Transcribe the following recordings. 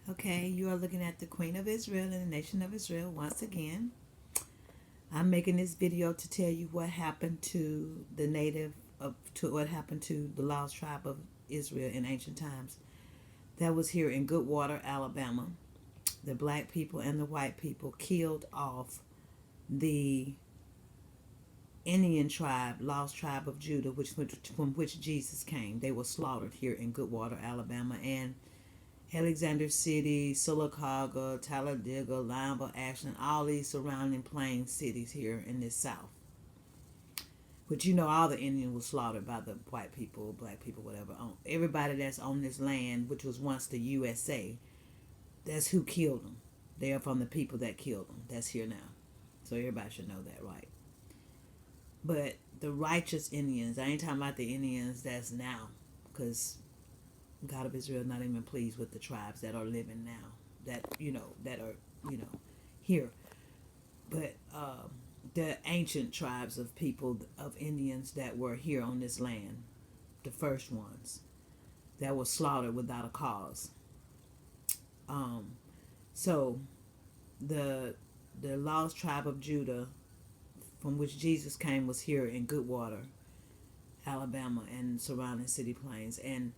Okay, you are looking at the Queen of Israel and the nation of Israel once again. I'm making this video to tell you what happened to the to what happened to the lost tribe of Israel in ancient times. That was here in Goodwater, Alabama. The black people and the white people killed off the Indian tribe, lost tribe of Judah, from which Jesus came. They were slaughtered here in Goodwater, Alabama, and Alexander City, Sylacauga, Talladega, Limeville, Ashland, all these surrounding plain cities here in the South. But you know, all the Indians were slaughtered by the white people, black people, whatever. Everybody that's on this land, which was once the USA, that's who killed them. They are from the people that killed them. That's here now. So everybody should know that, right? But the righteous Indians, I ain't talking about the Indians that's now, because God of Israel not even pleased with the tribes that are living now, that are, here. But the ancient tribes of people, of Indians that were here on this land, the first ones that were slaughtered without a cause. So the lost tribe of Judah, from which Jesus came, was here in Goodwater, Alabama, and surrounding city plains, and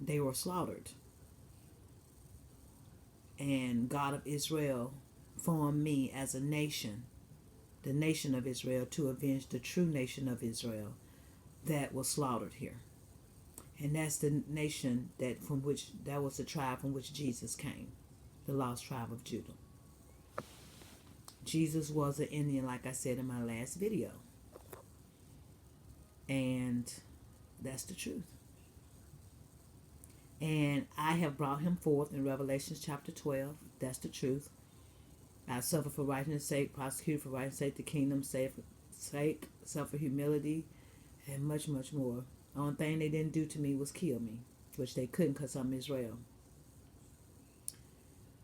they were slaughtered. And God of Israel formed me as a nation, the nation of Israel, to avenge the true nation of Israel that was slaughtered here. And that's the nation that was the tribe from which Jesus came, the lost tribe of Judah. Jesus was an Indian, like I said in my last video. And that's the truth. And I have brought him forth in Revelation chapter 12. That's the truth. I suffer for righteousness' sake, prosecuted for righteousness' sake, the kingdom's sake, suffer humility, and much, much more. The only thing they didn't do to me was kill me, which they couldn't because I'm Israel.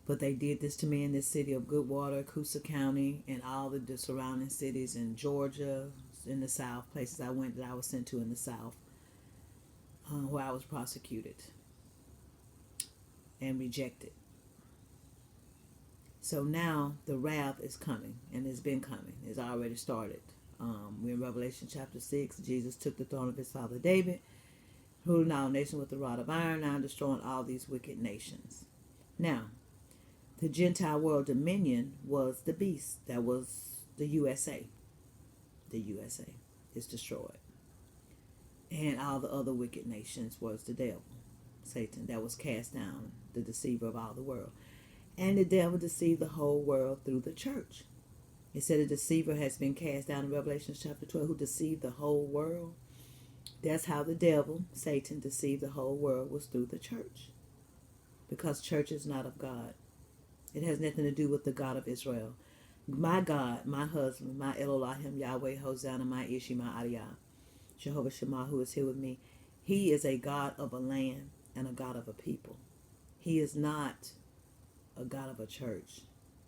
But they did this to me in this city of Goodwater, Coosa County, and all the surrounding cities in Georgia, in the South, places I went that I was sent to in the South, where I was prosecuted and rejected. So now the wrath is coming, and it's been coming. It's already started. We're in Revelation chapter 6. Jesus took the throne of his father David, ruling all nations with a rod of iron, now destroying all these wicked nations. Now, the Gentile world dominion was the beast. That was the USA. The USA is destroyed. And all the other wicked nations was the devil, Satan, that was cast down, the deceiver of all the world. And the devil deceived the whole world through the church. It said a deceiver has been cast down in Revelation chapter 12, who deceived the whole world. That's how the devil, Satan, deceived the whole world, was through the church. Because church is not of God. It has nothing to do with the God of Israel. My God, my husband, my Elohim, Yahweh, Hosanna, my Ishi, my Adiyah, Jehovah Shema, who is here with me. He is a God of a land and a God of a people. He is not a God of a church.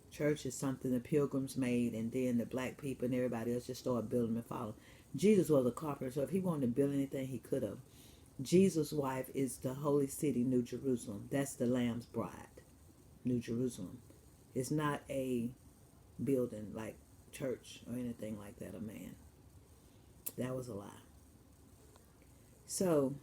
Church is something the pilgrims made, and then the black people and everybody else just started building and following. Jesus was a carpenter, so if he wanted to build anything, he could have. Jesus' wife is the holy city, New Jerusalem. That's the Lamb's bride, New Jerusalem. It's not a building like church or anything like that, a man. That was a lie. So,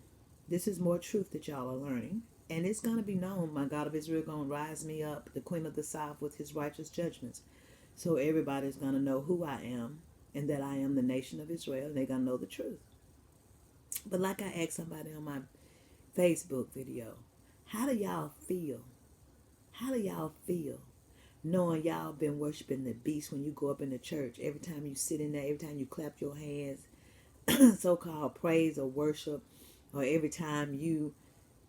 this is more truth that y'all are learning. And it's going to be known, my God of Israel going to rise me up, the Queen of the South, with his righteous judgments. So everybody's going to know who I am and that I am the nation of Israel. And they're going to know the truth. But like I asked somebody on my Facebook video, how do y'all feel? How do y'all feel knowing y'all been worshiping the beast when you go up in the church? Every time you sit in there, every time you clap your hands, so-called praise or worship, or every time you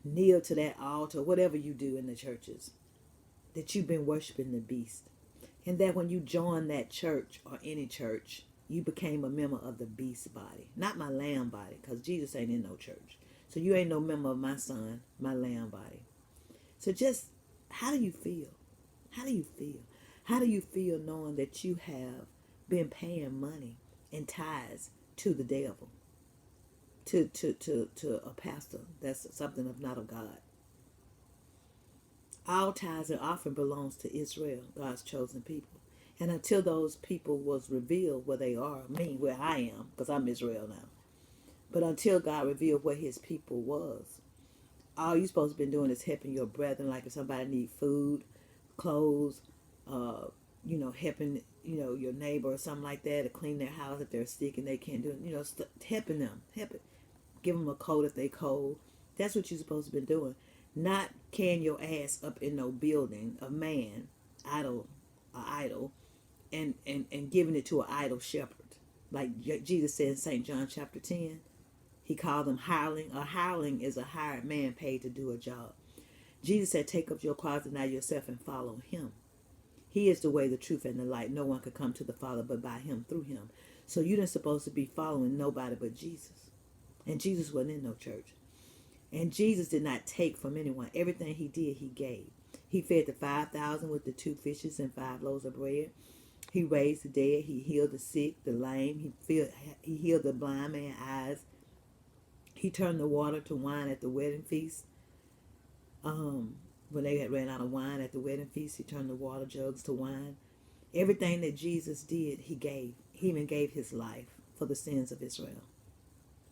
kneel to that altar, whatever you do in the churches, that you've been worshiping the beast. And that when you join that church or any church, you became a member of the beast body. Not my lamb body, because Jesus ain't in no church. So you ain't no member of my son, my lamb body. So just, how do you feel? How do you feel? How do you feel knowing that you have been paying money and tithes to the devil? To a pastor that's something of not of God. All tithes and offering belongs to Israel, God's chosen people. And until those people was revealed where they are, me, where I am, because I'm Israel now. But until God revealed where his people was, all you supposed to be doing is helping your brethren, like if somebody need food, clothes, helping, your neighbor or something like that to clean their house if they're sick and they can't do it, helping them, give them a coat if they cold. That's what you're supposed to be doing. Not carrying your ass up in no building, a man, idol, and giving it to an idol shepherd. Like Jesus said in St. John chapter 10, he called them hireling. A hireling is a hired man paid to do a job. Jesus said, take up your cross and deny yourself and follow him. He is the way, the truth, and the light. No one could come to the Father but by him, through him. So you're not supposed to be following nobody but Jesus. And Jesus wasn't in no church. And Jesus did not take from anyone. Everything he did, he gave. He fed the 5,000 with the 2 fishes and 5 loaves of bread. He raised the dead. He healed the sick, the lame. He healed the blind man's eyes. He turned the water to wine at the wedding feast. When they had ran out of wine at the wedding feast, he turned the water jugs to wine. Everything that Jesus did, he gave. He even gave his life for the sins of Israel,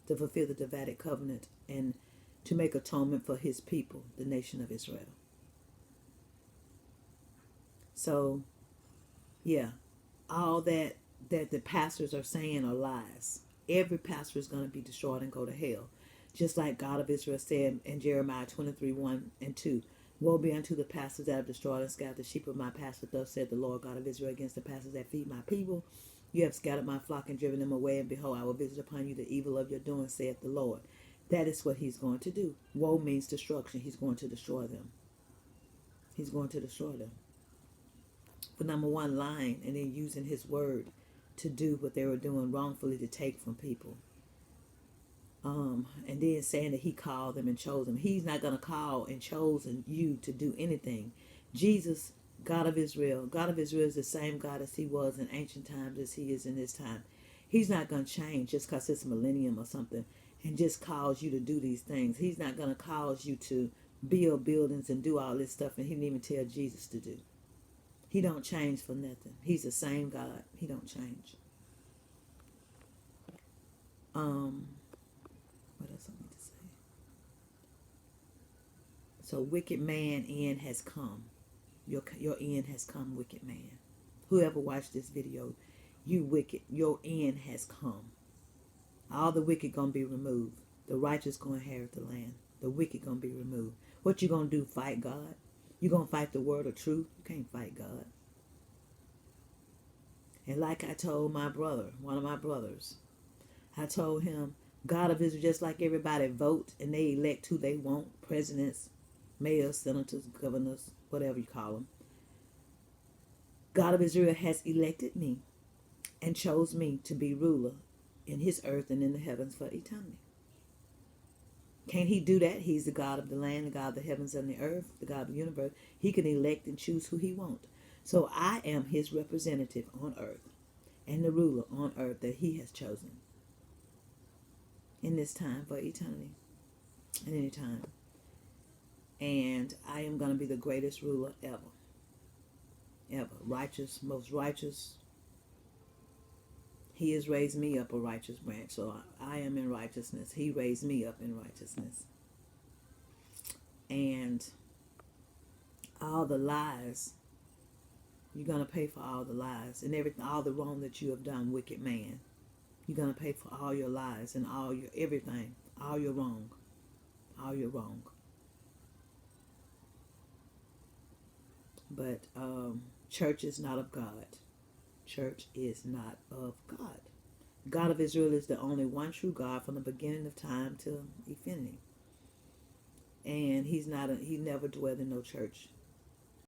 to fulfill the Davidic covenant and to make atonement for his people, the nation of Israel. So, yeah, all that the pastors are saying are lies. Every pastor is going to be destroyed and go to hell. Just like God of Israel said in Jeremiah 23, 1 and 2, woe be unto the pastors that have destroyed and scattered the sheep of my pasture. Thus said the Lord God of Israel against the pastors that feed my people. You have scattered my flock and driven them away, and behold, I will visit upon you the evil of your doing, saith the Lord. That is what he's going to do. Woe means destruction. He's going to destroy them. He's going to destroy them. For number one, lying and then using his word to do what they were doing wrongfully, to take from people. And then saying that he called them and chose them. He's not going to call and chosen you to do anything. Jesus, God of Israel is the same God as he was in ancient times as he is in this time. He's not going to change just because it's millennium or something and just cause you to do these things. He's not going to cause you to build buildings and do all this stuff, and he didn't even tell Jesus to do. He don't change for nothing. He's the same God. He don't change. What else I need to say? So wicked man end has come. Your end has come, wicked man. Whoever watched this video, you wicked, your end has come. All the wicked gonna be removed. The righteous gonna inherit the land. The wicked gonna be removed. What you gonna do? Fight God? You gonna fight the word of truth? You can't fight God. And like I told my brother, one of my brothers, I told him, God of Israel, just like everybody vote and they elect who they want, presidents, mayors, senators, governors, whatever you call them. God of Israel has elected me and chose me to be ruler in his earth and in the heavens for eternity. Can't he do that? He's the God of the land, the God of the heavens and the earth, the God of the universe. He can elect and choose who he wants. So I am his representative on earth and the ruler on earth that he has chosen in this time for eternity at any time. And I am going to be the greatest ruler ever. Ever. Righteous, most righteous. He has raised me up a righteous branch. So I am in righteousness. He raised me up in righteousness. And all the lies, you're going to pay for all the lies and everything, all the wrong that you have done, wicked man. You're going to pay for all your lies and all your everything, all your wrong, all your wrong. But church is not of God. Church is not of God. God of Israel is the only one true God from the beginning of time to infinity. And he never dwelled in no church.